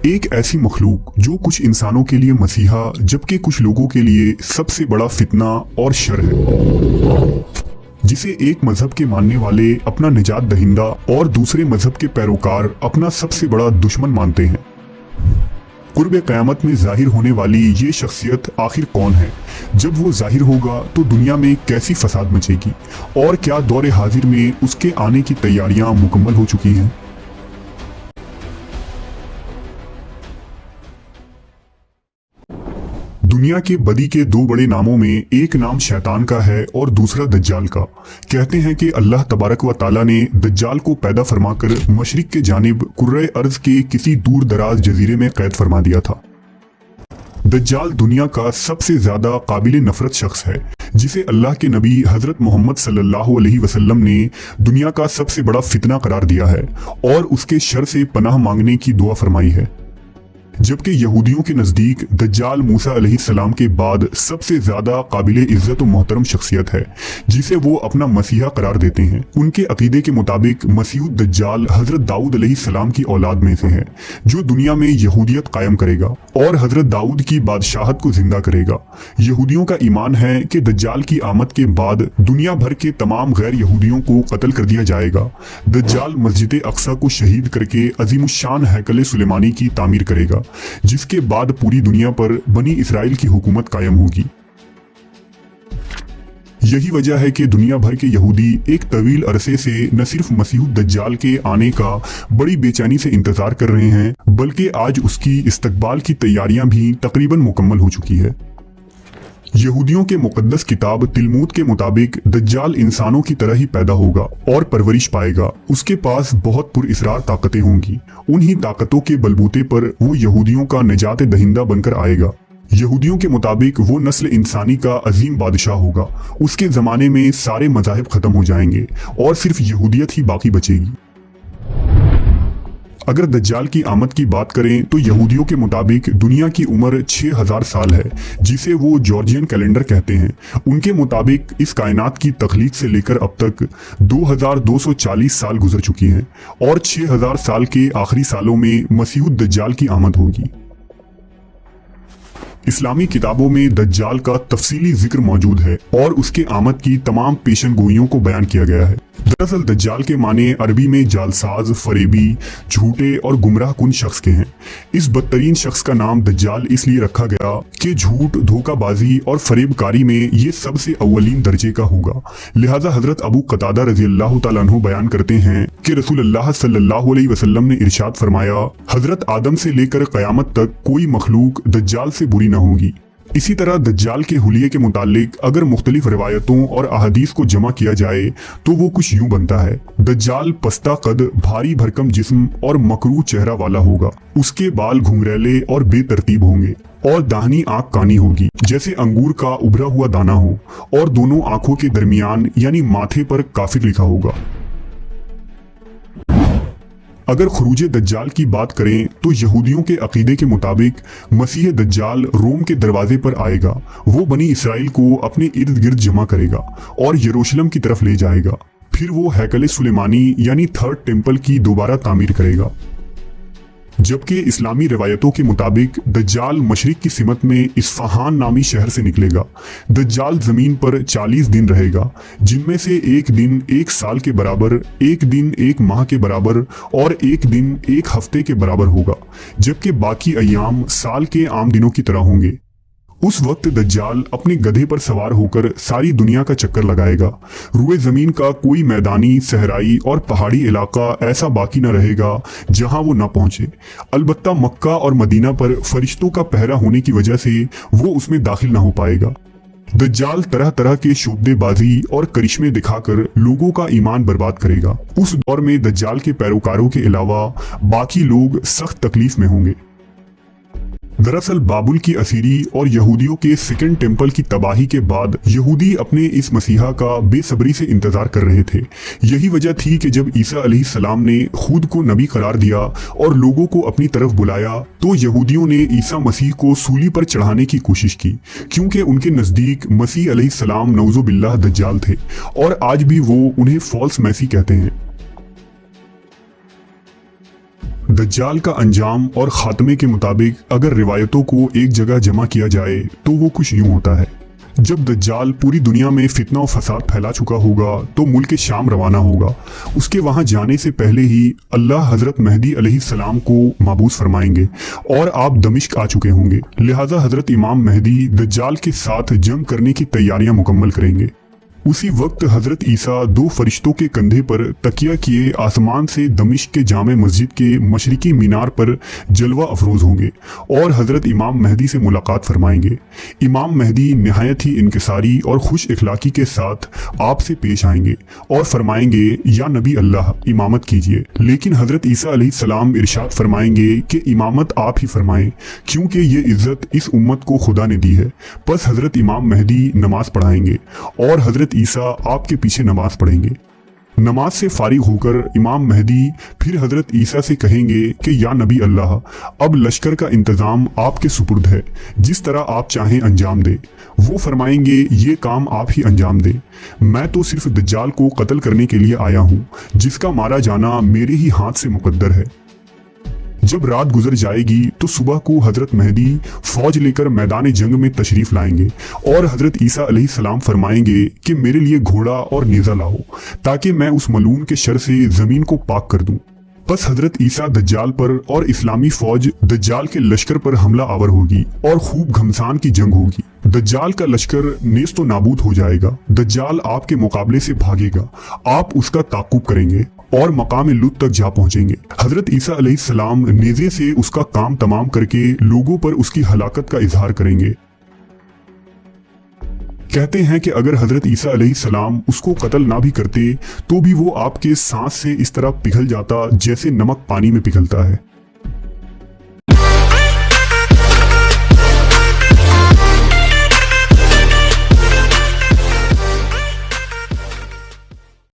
एक ऐसी मखलूक जो कुछ इंसानों के लिए मसीहा जबकि कुछ लोगों के लिए सबसे बड़ा फितना और शर है, जिसे एक मजहब के मानने वाले अपना निजात दहिंदा और दूसरे मजहब के पैरोकार अपना सबसे बड़ा दुश्मन मानते हैं। कुर्ब क़यामत में जाहिर होने वाली ये शख्सियत आखिर कौन है? जब वो जाहिर होगा तो दुनिया में कैसी फसाद मचेगी और क्या दौरे हाजिर में उसके आने की तैयारियां मुकम्मल हो चुकी हैं? दुनिया के बदी के दो बड़े नामों में एक नाम शैतान का है और दूसरा दज्जाल का। कहते हैं कि अल्लाह तबारक व ताला ने दज्जाल को पैदा फरमाकर मशरिक के जानिब कुर्रे अर्ज के किसी दूर दराज जजीरे में कैद फरमा दिया था। दज्जाल दुनिया का सबसे ज्यादा काबिल नफरत शख्स है, जिसे अल्लाह के नबी हजरत मोहम्मद सल्लल्लाहु अलैहि वसल्लम ने दुनिया का सबसे बड़ा फितना करार दिया है और उसके शर से पनाह मांगने की दुआ फरमाई है। जबकि यहूदियों के नजदीक दज्जाल मूसा अलैहिस्सलाम के बाद सबसे ज्यादा काबिल इज्जत और मोहतरम शख्सियत है, जिसे वो अपना मसीहा करार देते हैं। उनके अकीदे के मुताबिक मसीह दज्जाल हजरत दाऊद अलैहिस्सलाम की औलाद में से है, जो दुनिया में यहूदियत कायम करेगा और हजरत दाऊद की बादशाहत को जिंदा करेगा। यहूदियों का ईमान है कि दज्जाल की आमद के बाद दुनिया भर के तमाम गैर यहूदियों को कत्ल कर दिया जाएगा। दज्जाल मस्जिद अक्सा को शहीद करके अजीमुश्शान हैकल सुलेमानी की तामीर करेगा, जिसके बाद पूरी दुनिया पर बनी इसराइल की हुकूमत कायम होगी। यही वजह है कि दुनिया भर के यहूदी एक तवील अरसे से न सिर्फ मसीह दज्जाल के आने का बड़ी बेचैनी से इंतजार कर रहे हैं, बल्कि आज उसकी इस्तकबाल की तैयारियां भी तकरीबन मुकम्मल हो चुकी है। यहूदियों के मुकद्दस किताब तिलमूद के मुताबिक दज्जाल इंसानों की तरह ही पैदा होगा और परवरिश पाएगा। उसके पास बहुत पुरइसरार ताकतें होंगी। उन्हीं ताकतों के बलबूते पर वो यहूदियों का निजात दहिंदा बनकर आएगा। यहूदियों के मुताबिक वो नस्ल इंसानी का अजीम बादशाह होगा। उसके जमाने में सारे मजाहिब खत्म हो जाएंगे और सिर्फ यहूदियत ही बाकी बचेगी। अगर दज्जाल की आमद की बात करें तो यहूदियों के मुताबिक दुनिया की उम्र 6000 साल है, जिसे वो जॉर्जियन कैलेंडर कहते हैं। उनके मुताबिक इस कायनात की तख्लीक से लेकर अब तक 2240 साल गुजर चुकी हैं और 6000 साल के आखिरी सालों में मसीह दज्जाल की आमद होगी। इस्लामी किताबों में दज्जाल का तफसीली जिक्र मौजूद है और उसके आमद की तमाम पेशन गोइयों को बयान किया गया है। दरअसल दज्जाल के माने अरबी में जालसाज, फरेबी, झूठे और गुमराह कुन शख्स के हैं। इस बदतरीन शख्स का नाम दज्जाल इसलिए रखा गया कि झूठ, धोखाबाजी और फरेबकारी में ये सबसे अव्वलीन दर्जे का होगा। लिहाजा हजरत अबू कतादा रज़ियल्लाहु ताला अन्हु बयान करते हैं कि रसूलुल्लाह सल्लल्लाहु अलैहि वसल्लम ने इरशाद फरमाया, हजरत आदम से लेकर क़यामत तक कोई मखलूक दज्जाल से बुरी न होगी। इसी तरह दज्जाल के हुलिये के मुतालिक अगर मुख्तलिफ रिवायतों और अहादीस को जमा किया जाए तो वो कुछ यूं बनता है। दज्जाल पस्ता कद, भारी भरकम जिस्म और मकरू चेहरा वाला होगा। उसके बाल घुंघरैले और बेतरतीब होंगे और दाहिनी आंख कानी होगी, जैसे अंगूर का उभरा हुआ दाना हो, और दोनों आंखों के दरमियान यानी माथे पर काफिर लिखा होगा। अगर खुरूज दज्जाल की बात करें तो यहूदियों के अकीदे के मुताबिक मसीह दज्जाल रोम के दरवाजे पर आएगा। वो बनी इसराइल को अपने इर्द गिर्द जमा करेगा और यरूशलेम की तरफ ले जाएगा। फिर वो हैकल सुलेमानी यानी थर्ड टेम्पल की दोबारा तामीर करेगा। जबकि इस्लामी रिवायतों के मुताबिक दज्जाल मशरिक की सिमत में इस्फहान नामी शहर से निकलेगा। दज्जाल जमीन पर 40 दिन रहेगा, जिनमें से एक दिन 1 साल के बराबर, एक दिन 1 माह के बराबर और एक दिन 1 हफ्ते के बराबर होगा, जबकि बाकी अय्याम साल के आम दिनों की तरह होंगे। उस वक्त दज्जाल अपने गधे पर सवार होकर सारी दुनिया का चक्कर लगाएगा। रुए जमीन का कोई मैदानी, सहराई और पहाड़ी इलाका ऐसा बाकी न रहेगा जहां वो न पहुंचे। अलबत्ता मक्का और मदीना पर फरिश्तों का पहरा होने की वजह से वो उसमें दाखिल न हो पाएगा। दज्जाल तरह तरह के शोबदेबाजी और करिश्मे दिखाकर लोगों का ईमान बर्बाद करेगा। उस दौर में दज्जाल के पैरोकारों के अलावा बाकी लोग सख्त तकलीफ में होंगे। दरअसल बाबुल की असीरी और यहूदियों के सेकंड टेम्पल की तबाही के बाद यहूदी अपने इस मसीहा का बेसब्री से इंतजार कर रहे थे। यही वजह थी कि जब ईसा अलैहिस्सलाम ने खुद को नबी करार दिया और लोगों को अपनी तरफ बुलाया तो यहूदियों ने ईसा मसीह को सूली पर चढ़ाने की कोशिश की, क्योंकि उनके नजदीक मसीह अलैहिस्सलाम नऊज़ु बिल्लाह दज्जाल थे और आज भी वो उन्हें फॉल्स मैसी कहते हैं। दज्जाल का अंजाम और खात्मे के मुताबिक अगर रिवायतों को एक जगह जमा किया जाए तो वो कुछ यूं होता है। जब दज्जाल पूरी दुनिया में फितना और फसाद फैला चुका होगा तो मुल्क शाम रवाना होगा। उसके वहां जाने से पहले ही अल्लाह हजरत मेहदी अलैहिस्सलाम को माबूस फरमाएंगे और आप दमिश्क आ चुके होंगे। लिहाजा हजरत इमाम मेहदी दज्जाल के साथ जंग करने की तैयारियां मुकम्मल करेंगे। उसी वक्त हजरत ईसा दो फरिश्तों के कंधे पर तकिया किए आसमान से दमिश्क के जामे मस्जिद के मशरिकी मीनार पर जलवा अफरोज होंगे और हजरत इमाम मेहदी से मुलाकात फरमाएंगे। इमाम मेहदी नहायत ही इनकिसारी और खुश इखलाकी के साथ आपसे पेश आएंगे और फरमाएंगे, या नबी अल्लाह इमामत कीजिए। लेकिन हजरत ईसा अलैहिस्सलाम इरशाद फरमाएंगे कि इमामत आप ही फरमाएं, क्योंकि ये इज्जत इस उम्मत को खुदा ने दी है। बस हजरत इमाम मेहदी नमाज पढ़ाएंगे और हजरत ईसा आपके पीछे नमाज पढ़ेंगे। नमाज से फारिग होकर इमाम मेहदी फिर हजरत ईसा से कहेंगे कि या नबी अल्लाह, अब लश्कर का इंतजाम आपके सुपुर्द है, जिस तरह आप चाहें अंजाम दे। वो फरमाएंगे, ये काम आप ही अंजाम दे, मैं तो सिर्फ दज्जाल को कत्ल करने के लिए आया हूँ, जिसका मारा जाना मेरे ही हाथ से मुकद्दर है। जब रात गुजर जाएगी तो सुबह को हजरत मेहदी फौज लेकर मैदान जंग में तशरीफ लाएंगे और हजरत ईसा अलैहिस्सलाम फरमाएंगे कि मेरे लिए घोड़ा और नेज़ा लाओ ताकि मैं उस मलून के शर से जमीन को पाक कर दूं। बस हजरत ईसा दज्जाल पर और इस्लामी फौज दज्जाल के लश्कर पर हमला आवर होगी और खूब घमसान की जंग होगी। दज्जाल का लश्कर नेस्त तो नाबूद हो जाएगा। दज्जाल आपके मुकाबले से भागेगा, आप उसका ताकुब करेंगे और मकाम लुत तक जा पहुंचेंगे। हजरत ईसा अलैहिस्सलाम नेज़े से उसका काम तमाम करके लोगों पर उसकी हलाकत का इजहार करेंगे। कहते हैं कि अगर हजरत ईसा अलैहिस्सलाम उसको कत्ल ना भी करते तो भी वो आपके सांस से इस तरह पिघल जाता जैसे नमक पानी में पिघलता है।